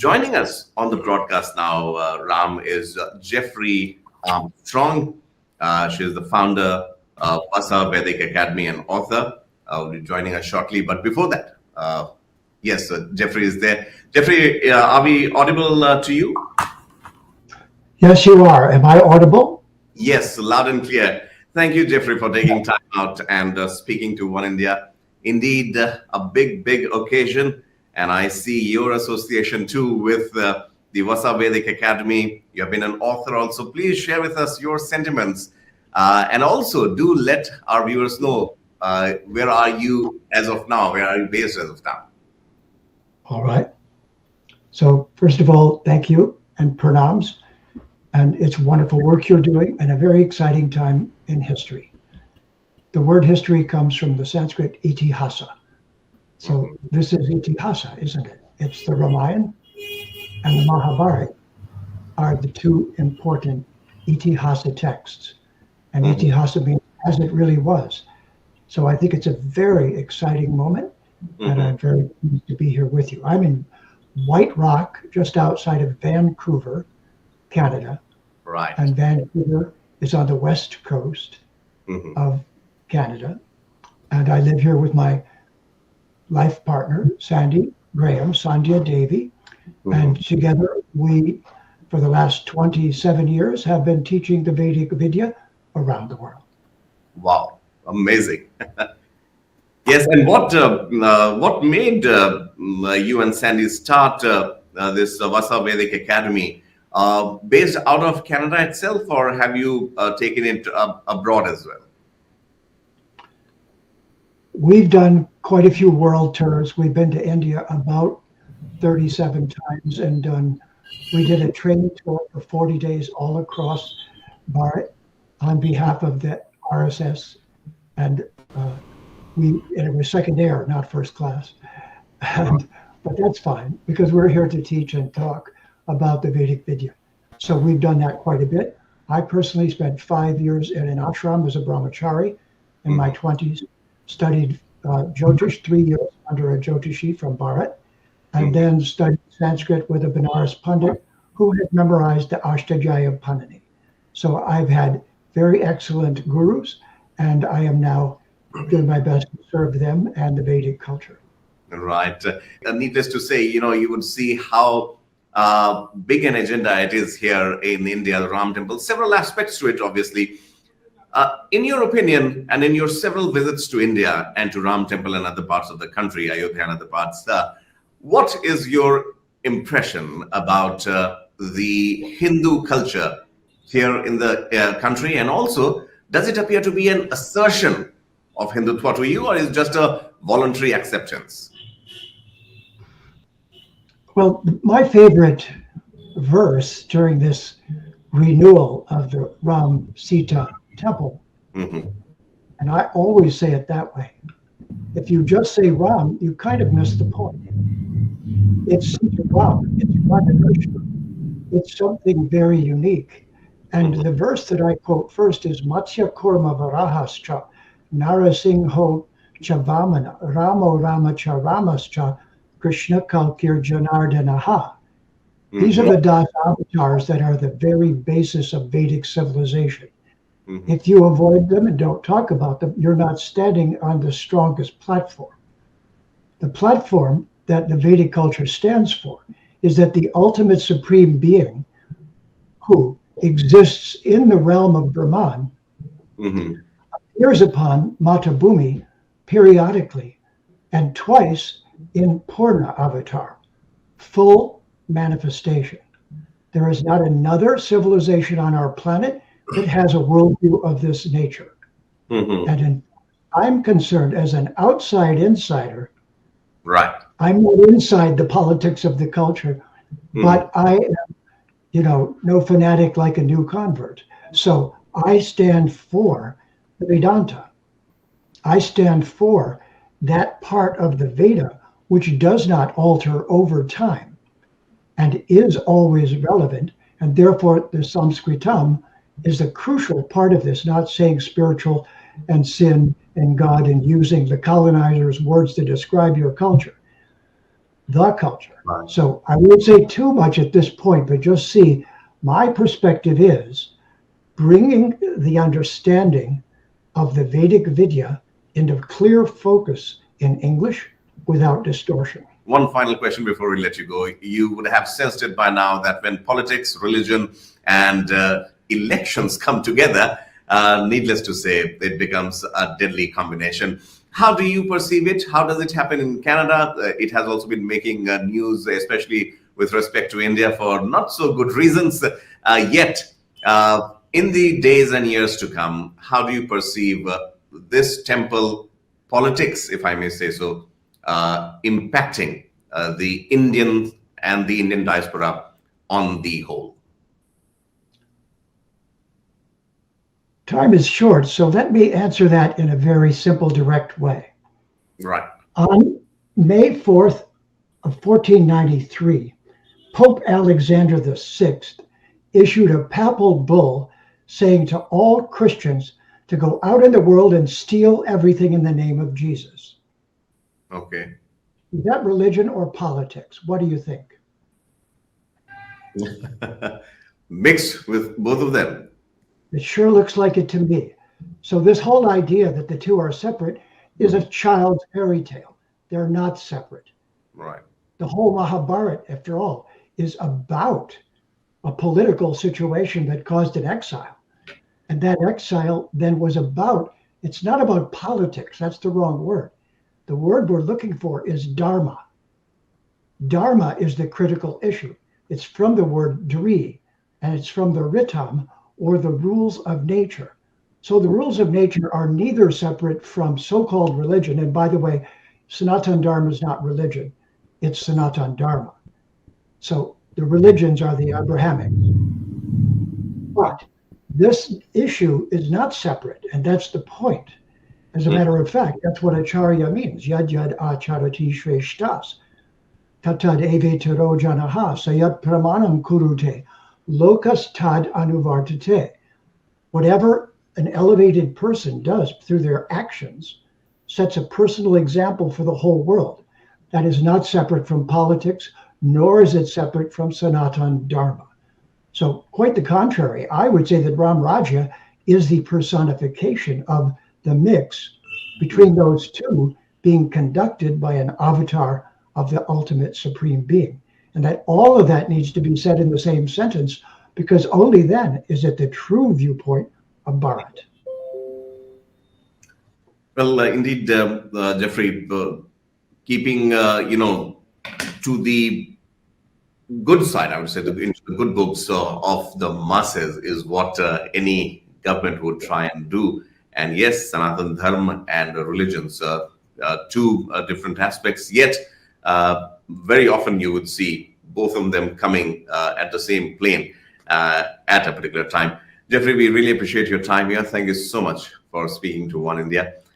Joining us on the broadcast now, Ram, is Jeffrey Armstrong. She is the founder of VASA Vedic Academy and author. Will be joining us shortly. But before that, yes, Jeffrey is there. Jeffrey, are we audible to you? Yes, you are. Am I audible? Yes, loud and clear. Thank you, Jeffrey, for taking time out and speaking to Oneindia. Indeed, a big occasion. And I see your association too with the VASA Vedic Academy. You have been an author also. Please share with us your sentiments. And also do let our viewers know where are you as of now? Where are you based as of now? All right. So first of all, thank you and pranams. And it's wonderful work you're doing and a very exciting time in history. The word history comes from the Sanskrit itihasa. So this is itihasa, isn't it? It's the Ramayana and the Mahabharata are the two important itihasa texts. And itihasa means as it really was. So I think it's a very exciting moment, and I'm very pleased to be here with you. I'm in White Rock, just outside of Vancouver, Canada. Right. And Vancouver is on the west coast of Canada. And I live here with my life partner, Sandy Graham, Sandhya Devi. And together we, for the last 27 years, have been teaching the Vedic Vidya around the world. Wow, amazing. Yes, and what made you and Sandy start this VASA Vedic Academy? Based out of Canada itself, or have you taken it abroad as well? We've done quite a few world tours. We've been to India about 37 times and we did a training tour for 40 days all across Bharat on behalf of the RSS. And it was second air, not first class. But that's fine because we're here to teach and talk about the Vedic Vidya. So we've done that quite a bit. I personally spent 5 years in an ashram as a brahmachari in my 20s, studied Jyotish 3 years under a Jyotishi from Bharat, and then studied Sanskrit with a Benares Pandit who had memorized the Ashtadhyayi Panini. So I've had very excellent gurus, and I am now doing my best to serve them and the Vedic culture. Right. Needless to say, you would see how big an agenda it is here in India, the Ram Temple. Several aspects to it, obviously. In your opinion, and in your several visits to India and to Ram Temple and other parts of the country, Ayodhya and other parts, what is your impression about the Hindu culture here in the country? And also, does it appear to be an assertion of Hindutva to you, or is it just a voluntary acceptance? Well, my favorite verse during this renewal of the Ram Sita temple, and I always say it that way. If you just say Ram, you kind of miss the point. It's Sita Ram, it's Ramanuja. It's something very unique. And the verse that I quote first is Matsya Kurma Varahascha Narasingho Chavamana Ramo Ramacha Ramascha Krishna Kalkir Janardanaha. These are the Das avatars that are the very basis of Vedic civilization. If you avoid them and don't talk about them, you're not standing on the strongest platform. The platform that the Vedic culture stands for is that the ultimate supreme being who exists in the realm of Brahman appears upon Mata Bhumi periodically and twice in Purna avatar, full manifestation. There is not another civilization on our planet that has a worldview of this nature. And I'm concerned as an outside insider. Right. I'm not inside the politics of the culture, but I am, no fanatic like a new convert. So I stand for Vedanta. I stand for that part of the Veda which does not alter over time and is always relevant. And therefore the Sanskritam is a crucial part of this, not saying spiritual and sin and God and using the colonizers' words to describe your culture. the culture. Right. So I won't say too much at this point, but just see my perspective is bringing the understanding of the Vedic Vidya into clear focus in English without distortion. One final question before we let you go. You would have sensed it by now that when politics, religion, and elections come together, needless to say, it becomes a deadly combination. How do you perceive it? How does it happen in Canada? It has also been making news, especially with respect to India, for not so good reasons. Yet, in the days and years to come, how do you perceive this temple politics, if I may say so, impacting the Indian and the Indian diaspora on the whole? Time is short, so let me answer that in a very simple, direct way. Right. On May 4th of 1493, Pope Alexander VI issued a papal bull saying to all Christians to go out in the world and steal everything in the name of Jesus. Okay. Is that religion or politics? What do you think? Mixed with both of them. It sure looks like it to me. So this whole idea that the two are separate is a child's fairy tale. They're not separate. Right. The whole Mahabharata, after all, is about a political situation that caused an exile. And that exile then was about, it's not about politics. That's the wrong word. The word we're looking for is dharma. Dharma is the critical issue. It's from the word dri, and it's from the ritam, or the rules of nature. So the rules of nature are neither separate from so-called religion. And by the way, Sanatan Dharma is not religion. It's Sanatan Dharma. So the religions are the Abrahamic. But this issue is not separate, and that's the point. As a matter of fact, that's what acharya means. Yad yad acharati shreshtas. Tatad eve taro janaha sayat pramanam kurute. Lokas tad anuvartate. Whatever an elevated person does through their actions sets a personal example for the whole world. That is not separate from politics, nor is it separate from Sanatan Dharma. So quite the contrary, I would say that Ram Rajya is the personification of the mix between those two being conducted by an avatar of the ultimate supreme being. And that all of that needs to be said in the same sentence, because only then is it the true viewpoint of Bharat. Well, indeed, Jeffrey, keeping, to the good side, I would say, into the good books of the masses is what any government would try and do. And yes, Sanatan Dharma and religions, two different aspects, yet very often you would see both of them coming at the same plane at a particular time. Jeffrey, we really appreciate your time here. Thank you so much for speaking to Oneindia.